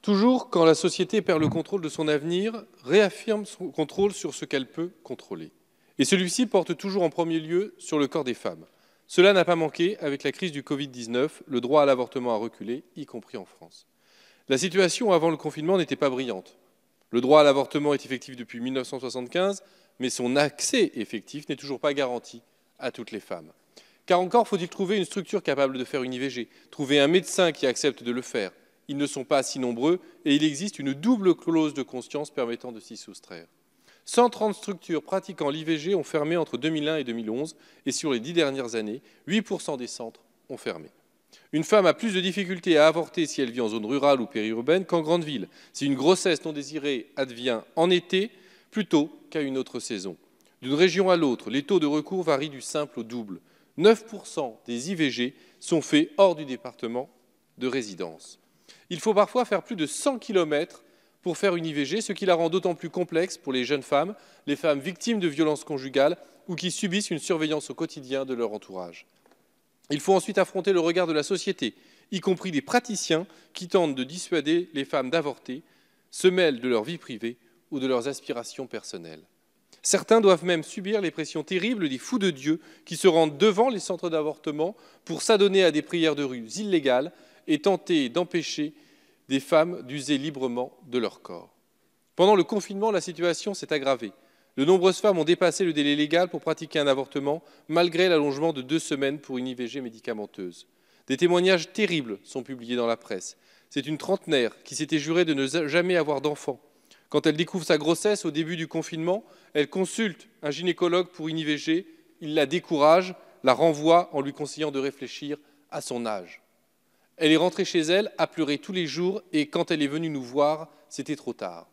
Toujours, quand la société perd le contrôle de son avenir, réaffirme son contrôle sur ce qu'elle peut contrôler. Et celui-ci porte toujours en premier lieu sur le corps des femmes. Cela n'a pas manqué avec la crise du Covid-19, le droit à l'avortement a reculé, y compris en France. La situation avant le confinement n'était pas brillante. Le droit à l'avortement est effectif depuis 1975, mais son accès effectif n'est toujours pas garanti à toutes les femmes. Car encore faut-il trouver une structure capable de faire une IVG, trouver un médecin qui accepte de le faire. Ils ne sont pas si nombreux et il existe une double clause de conscience permettant de s'y soustraire. 130 structures pratiquant l'IVG ont fermé entre 2001 et 2011 et sur les 10 dernières années, 8% des centres ont fermé. Une femme a plus de difficultés à avorter si elle vit en zone rurale ou périurbaine qu'en grande ville, si une grossesse non désirée advient en été plutôt qu'à une autre saison. D'une région à l'autre, les taux de recours varient du simple au double. 9% des IVG sont faits hors du département de résidence. Il faut parfois faire plus de 100 km pour faire une IVG, ce qui la rend d'autant plus complexe pour les jeunes femmes, les femmes victimes de violences conjugales ou qui subissent une surveillance au quotidien de leur entourage. Il faut ensuite affronter le regard de la société, y compris des praticiens qui tentent de dissuader les femmes d'avorter, se mêlent de leur vie privée ou de leurs aspirations personnelles. Certains doivent même subir les pressions terribles des fous de Dieu qui se rendent devant les centres d'avortement pour s'adonner à des prières de rue illégales et tenter d'empêcher des femmes d'user librement de leur corps. Pendant le confinement, la situation s'est aggravée. De nombreuses femmes ont dépassé le délai légal pour pratiquer un avortement, malgré l'allongement de 2 semaines pour une IVG médicamenteuse. Des témoignages terribles sont publiés dans la presse. C'est une trentenaire qui s'était jurée de ne jamais avoir d'enfant. Quand elle découvre sa grossesse au début du confinement, elle consulte un gynécologue pour une IVG. Il la décourage, la renvoie en lui conseillant de réfléchir à son âge. Elle est rentrée chez elle, a pleuré tous les jours et quand elle est venue nous voir, c'était trop tard.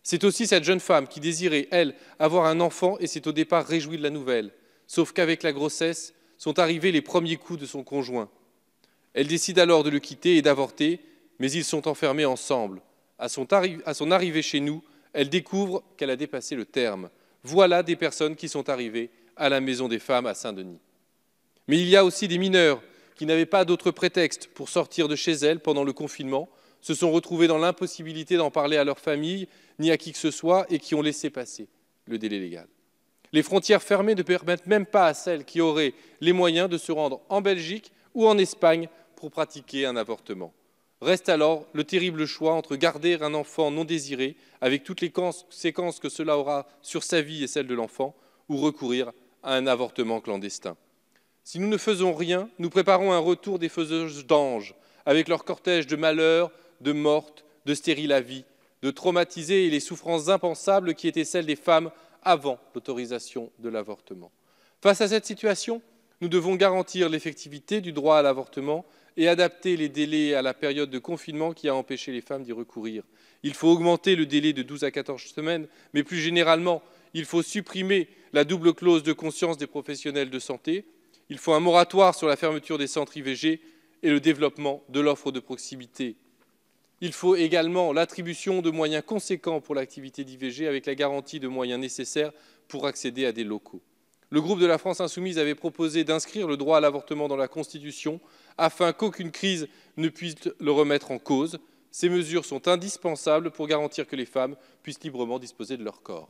C'est aussi cette jeune femme qui désirait, elle, avoir un enfant et s'est au départ réjouie de la nouvelle. Sauf qu'avec la grossesse, sont arrivés les premiers coups de son conjoint. Elle décide alors de le quitter et d'avorter, mais ils sont enfermés ensemble. À son arrivée chez nous, elle découvre qu'elle a dépassé le terme. Voilà des personnes qui sont arrivées à la Maison des femmes à Saint-Denis. Mais il y a aussi des mineurs qui n'avaient pas d'autre prétexte pour sortir de chez elles pendant le confinement, se sont retrouvés dans l'impossibilité d'en parler à leur famille ni à qui que ce soit et qui ont laissé passer le délai légal. Les frontières fermées ne permettent même pas à celles qui auraient les moyens de se rendre en Belgique ou en Espagne pour pratiquer un avortement. Reste alors le terrible choix entre garder un enfant non désiré, avec toutes les conséquences que cela aura sur sa vie et celle de l'enfant, ou recourir à un avortement clandestin. Si nous ne faisons rien, nous préparons un retour des faiseuses d'anges, avec leur cortège de malheurs, de mortes, de stériles à vie, de traumatisés et les souffrances impensables qui étaient celles des femmes avant l'autorisation de l'avortement. Face à cette situation, nous devons garantir l'effectivité du droit à l'avortement et adapter les délais à la période de confinement qui a empêché les femmes d'y recourir. Il faut augmenter le délai de 12 à 14 semaines, mais plus généralement, il faut supprimer la double clause de conscience des professionnels de santé. Il faut un moratoire sur la fermeture des centres IVG et le développement de l'offre de proximité. Il faut également l'attribution de moyens conséquents pour l'activité d'IVG avec la garantie de moyens nécessaires pour accéder à des locaux. Le groupe de la France Insoumise avait proposé d'inscrire le droit à l'avortement dans la Constitution afin qu'aucune crise ne puisse le remettre en cause. Ces mesures sont indispensables pour garantir que les femmes puissent librement disposer de leur corps.